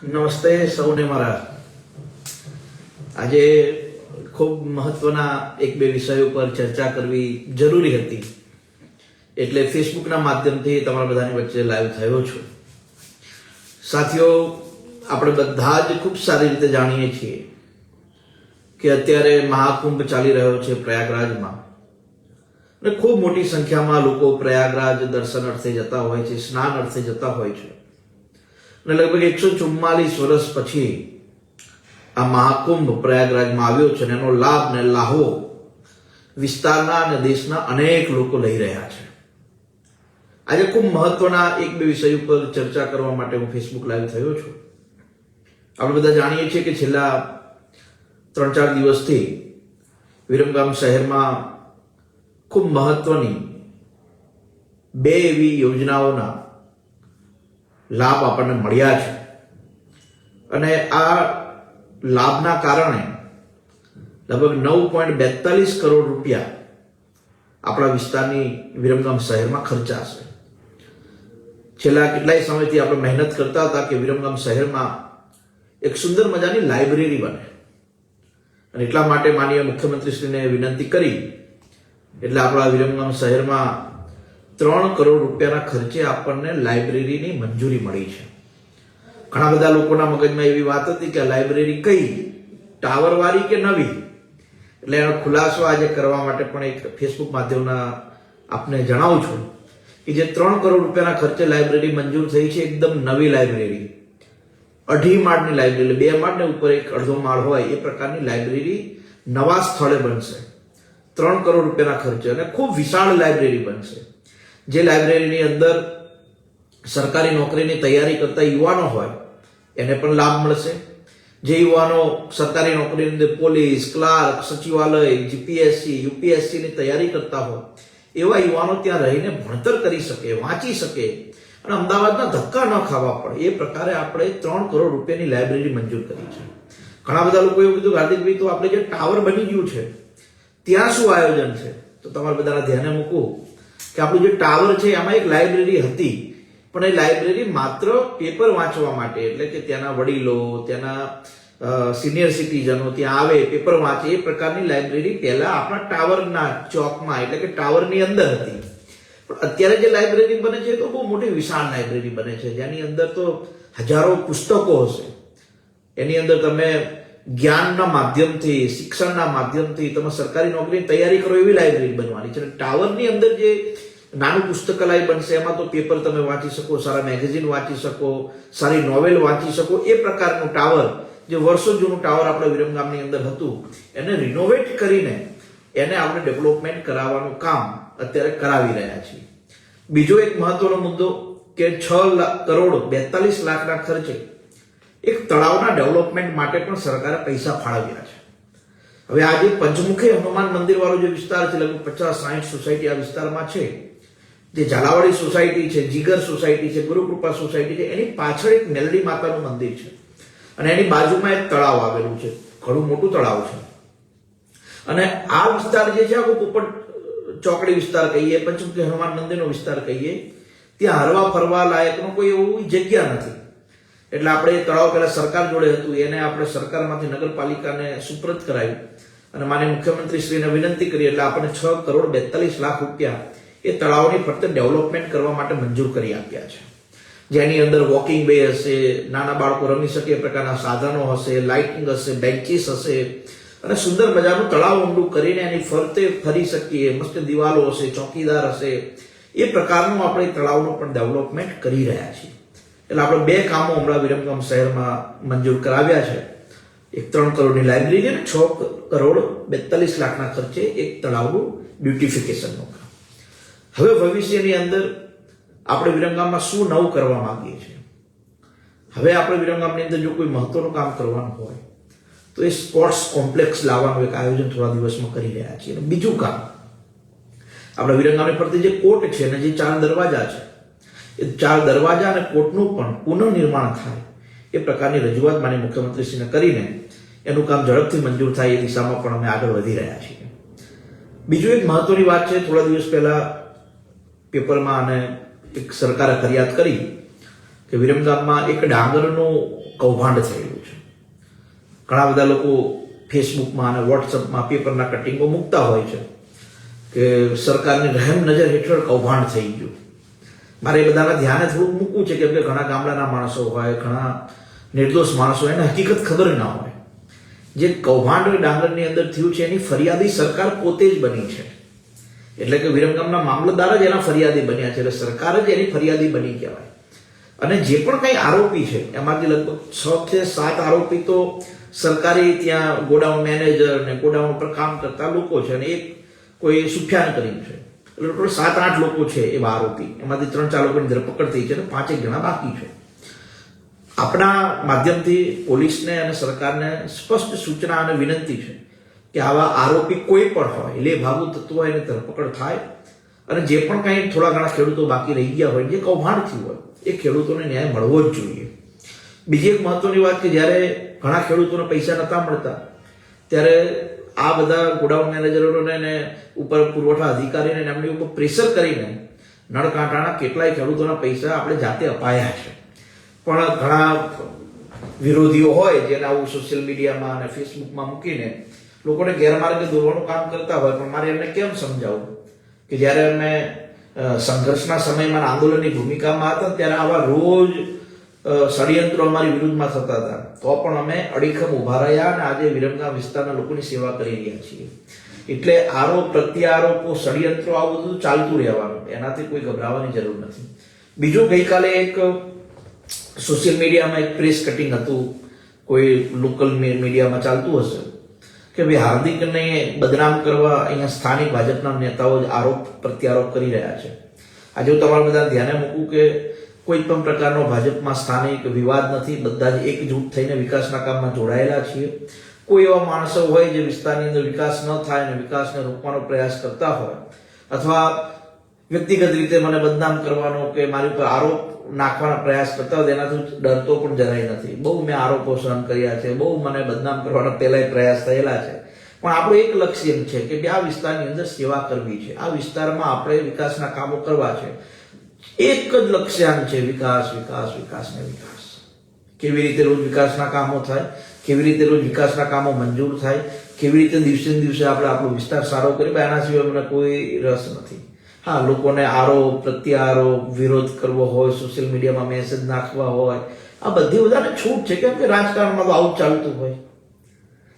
નમસ્તે સૌને મારા. આજે ખૂબ મહત્વના એક બે વિષયો પર ચર્ચા કરવી જરૂરી હતી, એટલે ફેસબુકના માધ્યમથી તમારા બધાની વચ્ચે લાઈવ થયો છું. સાથીઓ, આપણે બધા જ ખૂબ સારી રીતે જાણીએ છીએ કે અત્યારે મહાકુંભ ચાલી રહ્યો છે પ્રયાગરાજમાં, અને ખૂબ મોટી સંખ્યામાં લોકો પ્રયાગરાજ દર્શન અર્થે જતા હોય છે, સ્નાન અર્થે જતા હોય છે. અને લગભગ 144 વર્ષ પછી આ મહાકુંભ પ્રયાગરાજમાં આવ્યો છે, અને એનો લાભ ને લાહો વિસ્તારના અને દેશના અનેક લોકો લઈ રહ્યા છે. આજે ખૂબ મહત્વના એક બે વિષય ઉપર ચર્ચા કરવા માટે હું ફેસબુક લાઈવ થયો છું. આપણે બધા જાણીએ છીએ કે છેલ્લા 3-4 દિવસથી વિરમગામ શહેરમાં ખૂબ મહત્વની બે એવી યોજનાઓના લાભ આપણને મળ્યા છે, અને આ લાભના કારણે લગભગ 9.42 કરોડ રૂપિયા આપણા વિસ્તારની વિરમગામ શહેરમાં ખર્ચાશે. છેલ્લા કેટલાય સમયથી આપણે મહેનત કરતા હતા કે વિરમગામ શહેરમાં એક સુંદર મજાની લાઇબ્રેરી બને, અને એટલા માટે માનનીય મુખ્યમંત્રીશ્રીને વિનંતી કરી એટલે આપણા વિરમગામ શહેરમાં 3 કરોડ રૂપિયાના ખર્ચે આપણને લાઇબ્રેરીની મંજૂરી મળી છે. ઘણા બધા લોકોના મગજમાં એવી વાત હતી કે લાઇબ્રેરી કઈ, ટાવર વાળી કે નવી? એટલે એનો ખુલાસો આજે કરવા માટે પણ એક ફેસબુક માધ્યમના આપને જણાવું છું કે જે 3 કરોડ રૂપિયાના ખર્ચે લાઇબ્રેરી મંજૂર થઈ છે, એકદમ નવી લાઇબ્રેરી, 2.5 માળની લાઇબ્રેરી, 2 માળ ને ઉપર એક અડધો માળ હોય એ પ્રકારની લાઇબ્રેરી નવા સ્થળે બનશે 3 કરોડ રૂપિયાના ખર્ચે, અને ખૂબ વિશાળ લાઇબ્રેરી બનશે. જે લાઇબ્રેરીની અંદર સરકારી નોકરીની તૈયારી કરતા યુવાનો હોય એને પણ લાભ મળશે. જે યુવાનો સરકારી નોકરીની અંદર પોલીસ, ક્લાર્ક, સચિવાલય, જીપીએસસી, યુપીએસસીની તૈયારી કરતા હોય એવા યુવાનો ત્યાં રહીને ભણતર કરી શકે, વાંચી શકે, અને અમદાવાદના ધક્કા ન ખાવા પડે એ પ્રકારે આપણે 3 કરોડ રૂપિયાની લાઇબ્રેરી મંજૂર કરી છે. ઘણા બધા લોકો એવું કીધું, હાર્દિકભાઈ, તો આપણે જે ટાવર બની ગયું છે ત્યાં શું આયોજન છે? તો તમારા બધાના ધ્યાને મૂકવું કે આપણું જે ટાવર છે એમાં એક લાઇબ્રેરી હતી, પણ એ લાઇબ્રેરી માત્ર પેપર વાંચવા માટે, એટલે કે ત્યાંના વડીલો, ત્યાંના સિનિયર સિટીઝનો ત્યાં આવે, પેપર વાંચે એ પ્રકારની લાઇબ્રેરી પહેલા આપણા ટાવરના ચોકમાં, એટલે કે ટાવરની અંદર હતી. પણ અત્યારે જે લાઇબ્રેરી બને છે તો બહુ મોટી વિશાળ લાઇબ્રેરી બને છે, જેની અંદર તો હજારો પુસ્તકો હશે. એની અંદર તમે જ્ઞાનના માધ્યમથી, શિક્ષણના માધ્યમથી તમે સરકારી નોકરીની તૈયારી કરો એવી લાઇબ્રેરી બનવાની છે. ટાવરની અંદર જે નાનું પુસ્તકાલય બનશે એમાં તો પેપર તમે વાંચી શકો, સારા મેગેઝિન વાંચી શકો, સારી નોવેલ વાંચી શકો, એ પ્રકારનું ટાવર, જે વર્ષો જૂનું ટાવર આપણે વિરમગામની અંદર હતું, એને રિનોવેટ કરીને એને આપણે ડેવલપમેન્ટ કરાવવાનું કામ અત્યારે કરાવી રહ્યા છીએ. બીજો એક મહત્વનો મુદ્દો કે 6 કરોડ 42 લાખના ખર્ચે એક તળાવના ડેવલપમેન્ટ માટે પણ સરકારે પૈસા ફાળવ્યા છે. હવે આ જે પંચમુખી હનુમાન મંદિર વાળો જે વિસ્તાર છે, લગભગ 50-60 સોસાયટી આ વિસ્તારમાં છે, જે ઝાલાવાડી સોસાયટી છે, જીગર સોસાયટી છે, ગુરુકૃપા સોસાયટી છે, એની પાછળ એક મેલડી માતાનું મંદિર છે, અને એની બાજુમાં એક તળાવ આવેલું છે, ઘણું મોટું તળાવ છે. અને આ વિસ્તાર જે છે, આખું પોપટ ચોકડી વિસ્તાર કહીએ, પંચમુખી હનુમાન મંદિરનો વિસ્તાર કહીએ, ત્યાં હરવા ફરવા લાયકનો કોઈ એવી જગ્યા નથી. એટલે આપણે તળાવ પહેલા સરકાર જોડે હતું, એને આપણે સરકારમાંથી નગરપાલિકાને સુપ્રત કરાવ્યું, અને માનનીય મુખ્યમંત્રીશ્રીને વિનંતી કરી એટલે આપણે 6 કરોડ 42 લાખ રૂપિયા એ તળાવની ફરતે ડેવલપમેન્ટ કરવા માટે મંજૂર કરી આપ્યા છે. જેની અંદર વોકિંગ વે હશે, નાના બાળકો રમી શકે એ પ્રકારના સાધનો હશે, લાઇટિંગ હશે, બેન્ચીસ હશે, અને સુંદર મજાનું તળાવ ઊંડું કરીને એની ફરતે ફરી શકીએ, મસ્ત દિવાલો હશે, ચોકીદાર હશે, એ પ્રકારનું આપણે તળાવનું પણ ડેવલપમેન્ટ કરી રહ્યા છીએ. એટલે આપણે 2 કામો હમણાં વિરમગામ શહેરમાં મંજૂર કરાવ્યા છે. એક 3 કરોડની લાઇબ્રેરી અને 6 કરોડ 42 લાખના ખર્ચે એક તળાવનું બ્યુટિફિકેશનનું કામ. હવે ભવિષ્યની અંદર આપણે વિરમગામમાં શું નવું કરવા માંગીએ છીએ? હવે આપણે વિરમગામની અંદર જો કોઈ મહત્વનું કામ કરવાનું હોય તો એ સ્પોર્ટ્સ કોમ્પ્લેક્સ લાવવાનું એક આયોજન થોડા દિવસમાં કરી રહ્યા છીએ. અને બીજું કામ, આપણે વિરમગામની ફરતે જે કોર્ટ છે અને જે 4 દરવાજા છે, એ 4 દરવાજા અને કોર્ટનું પણ પુનઃનિર્માણ થાય એ પ્રકારની રજૂઆત માનનીય મુખ્યમંત્રીશ્રીને કરીને એનું કામ ઝડપથી મંજૂર થાય એ દિશામાં પણ અમે આગળ વધી રહ્યા છીએ. બીજું એક મહત્વની વાત છે, થોડા દિવસ પહેલા પેપરમાં અને એક સરકારે ફરિયાદ કરી કે વિરમગામમાં એક ડાંગરનું કૌભાંડ થયેલું છે. ઘણા બધા લોકો ફેસબુકમાં અને વોટ્સઅપમાં પેપરના કટિંગો મૂકતા હોય છે કે સરકારની રહેમ નજર હેઠળ કૌભાંડ થઈ ગયું. મારે એ બધાના ધ્યાને થોડુંક મૂકવું છે કેમ કે ઘણા ગામડાના માણસો હોય, ઘણા નિર્દોષ માણસો હોય, એને હકીકત ખબર ના હોય. જે કૌભાંડ ડાંગરની અંદર થયું છે એની ફરિયાદી સરકાર પોતે જ બની છે. એટલે કે વિરમગામના મામલતદાર જ એના ફરિયાદી બન્યા છે, એટલે સરકાર જ એની ફરિયાદી બની કહેવાય. અને જે પણ કંઈ આરોપી છે એમાંથી લગભગ 6 કે 7 આરોપી તો સરકારી ત્યાં ગોડાઉન મેનેજર ને ગોડાઉન પર કામ કરતા લોકો છે, અને એક કોઈ સુફિયાન કરીને છે. એટલે ટોટલ 7-8 લોકો છે એવા આરોપી. એમાંથી 3-4 લોકોની ધરપકડ થઈ છે અને 5-1 જણા બાકી છે. આપણા માધ્યમથી પોલીસને અને સરકારને સ્પષ્ટ સૂચના અને વિનંતી છે કે આવા આરોપી કોઈ પણ હોય, લે ભાગુ તત્વો હોય, એની ધરપકડ થાય. અને જે પણ કંઈ થોડા ઘણા ખેડૂતો બાકી રહી ગયા હોય, જે કૌભાંડ થયું હોય, એ ખેડૂતોને ન્યાય મળવો જ જોઈએ. બીજી એક મહત્વની વાત કે જ્યારે ઘણા ખેડૂતોને પૈસા નહોતા મળતા ત્યારે આ બધા ગોડાઉન મેનેજરોને ઉપર પુરવઠા અધિકારીને એમની ઉપર પ્રેશર કરીને નળકાંઠાના કેટલાય ખેડૂતોના પૈસા આપણે જાતે અપાયા છે. પણ ઘણા વિરોધીઓ હોય જેને આવું સોશિયલ મીડિયામાં અને ફેસબુકમાં મૂકીને લોકોને ગેરમાર્ગે દોરવાનું કામ કરતા હોય. પણ મારે એમને કેમ સમજાવું કે જ્યારે અમે સંઘર્ષના સમયમાં આંદોલનની ભૂમિકામાં હતા ત્યારે આવા રોજ ષડયંત્રો અમારી વિરુદ્ધમાં થતા હતા, તો પણ અમે અડીખમ ઉભા રહ્યા અને આજે વિરમગામ વિસ્તારના લોકોની સેવા કરી રહ્યા છીએ. એટલે આરોપ પ્રત્યારોપો, ષડયંત્રો આવું બધું ચાલતું રહેવાનું, એનાથી કોઈ ગભરાવાની જરૂર નથી. બીજું, ગઈકાલે એક સોશિયલ મીડિયામાં એક પ્રેસ કટિંગ હતું, કોઈ લોકલ મીડિયામાં ચાલતું હશે કે ભાઈ હાર્દિકને બદનામ કરવા અહીંયા સ્થાનિક ભાજપના નેતાઓ જ આરોપ પ્રત્યારોપ કરી રહ્યા છે. આજે હું તમારા બધા ધ્યાને મૂકું કે કોઈ પણ પ્રકારનો ભાજપમાં સ્થાનિક વિવાદ નથી. બધા જ એકજૂટ થઈને વિકાસના કામમાં જોડાયેલા છીએ. કોઈ એવા માણસો હોય જે વિસ્તારની અંદર વિકાસ ન થાય અને વિકાસને રોકવાનો પ્રયાસ કરતા હોય, અથવા વ્યક્તિગત રીતે મને બદનામ કરવાનો કે મારી ઉપર આરોપ નાખવાનો પ્રયાસ કરતા હોય, એનાથી ડરતો પણ જરાય નથી. બહુ મેં આરોપો સહન કર્યા છે, બહુ મને બદનામ કરવાનો પહેલાય પ્રયાસ થયેલા છે. પણ આપણું એક લક્ષ્ય એમ છે કે આ વિસ્તારની અંદર સેવા કરવી છે, આ વિસ્તારમાં આપણે વિકાસના કામો કરવા છે. એક જ લક્ષ્યાંક છે, વિકાસ, વિકાસ, વિકાસ ને વિકાસ. કેવી રીતે રોજ વિકાસના કામો થાય, કેવી રીતે રોજ વિકાસના કામો મંજૂર થાય, કેવી રીતે દિવસે ને દિવસે આપણે આપણો વિસ્તાર સારો કરીએ, એના સિવાય મને કોઈ રસ નથી. હા, લોકોને આરોપ પ્રત્યારોપ, વિરોધ કરવો હોય, સોશિયલ મીડિયામાં મેસેજ નાખવા હોય, આ બધી બધાને છૂટ છે. કેમ કે રાજકારણમાં તો આવું ચાલતું હોય.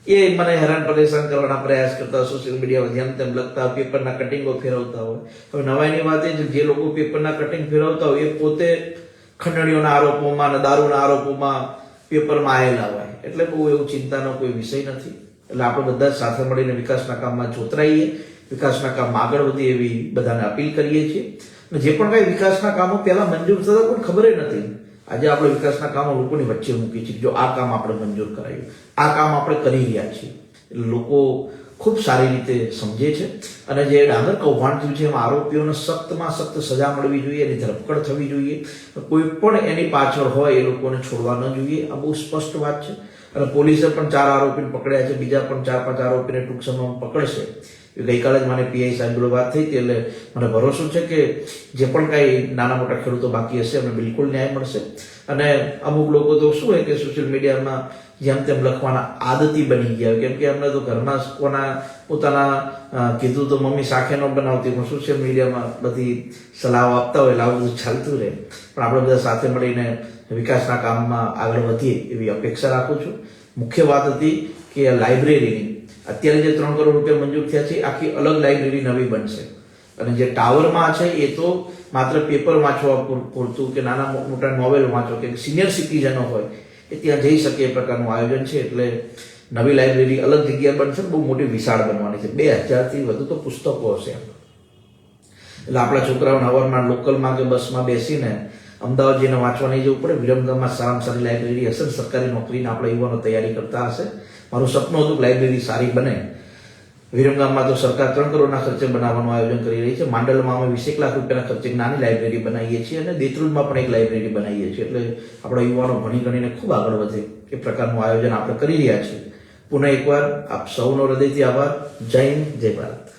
એ મને હેરાન પરેશાન કરવાના પ્રયાસ કરતા, સોશિયલ મીડિયામાં જેમ તેમ લખતા, પેપરના કટિંગો ફેરવતા હોય. હવે નવાઈની વાત એ છે, જે લોકો પેપરના કટિંગ ફેરવતા હોય એ પોતે ખંડણીઓના આરોપોમાં અને દારૂના આરોપોમાં પેપરમાં આવેલા હોય. એટલે બહુ એવું ચિંતાનો કોઈ વિષય નથી. એટલે આપણે બધા જ સાથે મળીને વિકાસના કામમાં જોતરાઈએ, વિકાસના કામમાં આગળ વધીએ એવી બધાને અપીલ કરીએ છીએ. અને જે પણ કાંઈ વિકાસના કામો પહેલા મંજૂર થતા પણ ખબર નથી. આજે આપણે વિકાસના કામો લોકોની વચ્ચે મૂકી છે. જો આ કામ આપણે મંજૂર કરાયું, આ કામ આપણે કરી રહ્યા છીએ, એટલે લોકો ખૂબ સારી રીતે સમજે છે. અને જે ડાંગર કૌભાંડ થયું છે એમાં આરોપીઓને સખ્તમાં સખ્ત સજા મળવી જોઈએ, એની ધરપકડ થવી જોઈએ. કોઈ પણ એની પાછળ હોય એ લોકોને છોડવા ન જોઈએ. આ બહુ સ્પષ્ટ વાત છે. અને પોલીસે પણ 4 આરોપીને પકડ્યા છે, બીજા પણ 4-5 આરોપીને ટૂંક સમયમાં પકડશે. ગઈકાલે જ મને પીઆઈ સાહેબ જોડે વાત થઈ હતી, એટલે મને ભરોસો છે કે જે પણ કાંઈ નાના મોટા ખેડૂતો બાકી હશે એમને બિલકુલ ન્યાય મળશે. અને અમુક લોકો તો શું હોય કે સોશિયલ મીડિયામાં જેમ તેમ લખવાના આદતી બની ગયા, કેમ કે એમને તો ઘરમાં કોના પોતાના કીધું તો મમ્મી શાખે ન બનાવતી, પણ સોશિયલ મીડિયામાં બધી સલાહ આપતા હોય, એટલે આવું બધું ચાલતું રહે. પણ આપણે બધા સાથે મળીને વિકાસના કામમાં આગળ વધીએ એવી અપેક્ષા રાખું છું. મુખ્ય વાત હતી કે લાઇબ્રેરીની અત્યારે જે 3 કરોડ રૂપિયા મંજૂર થયા છે, આખી અલગ લાઇબ્રેરી નવી બનશે. અને જે ટાવરમાં છે એ તો માત્ર પેપર વાંચવા પૂરતું કે નાના મોટા નોવેલ વાંચો કે સિનિયર સિટીઝનો હોય એ ત્યાં જઈ શકે એ પ્રકારનું આયોજન છે. એટલે નવી લાઇબ્રેરી અલગ જગ્યા બનશે, બહુ મોટી વિશાળ બનવાની છે. 2000થી વધુ તો પુસ્તકો હશે. એટલે આપણા છોકરાઓને અવારનવાર લોકલમાં કે બસમાં બેસીને અમદાવાદ જઈને વાંચવા નહીં જવું પડે. વિરમગામમાં સારામાં સારી લાઇબ્રેરી હશે, સરકારી નોકરીને આપણા યુવાનો તૈયારી કરતા હશે. મારું સપનું હતું કે લાઇબ્રેરી સારી બને. વિરમગામમાં તો સરકાર 3 કરોડના ખર્ચે બનાવવાનું આયોજન કરી રહી છે. માંડલમાં અમે 20 લાખ રૂપિયાના ખર્ચે નાની લાઇબ્રેરી બનાવીએ છીએ અને દેત્રુજમાં પણ એક લાઇબ્રેરી બનાવીએ છીએ. એટલે આપણા યુવાનો ભણી ગણીને ખૂબ આગળ વધે એ પ્રકારનું આયોજન આપણે કરી રહ્યા છીએ. પુનઃ એકવાર આપ સૌનો હૃદયથી આભાર. જય હિન્દ, જય ભારત.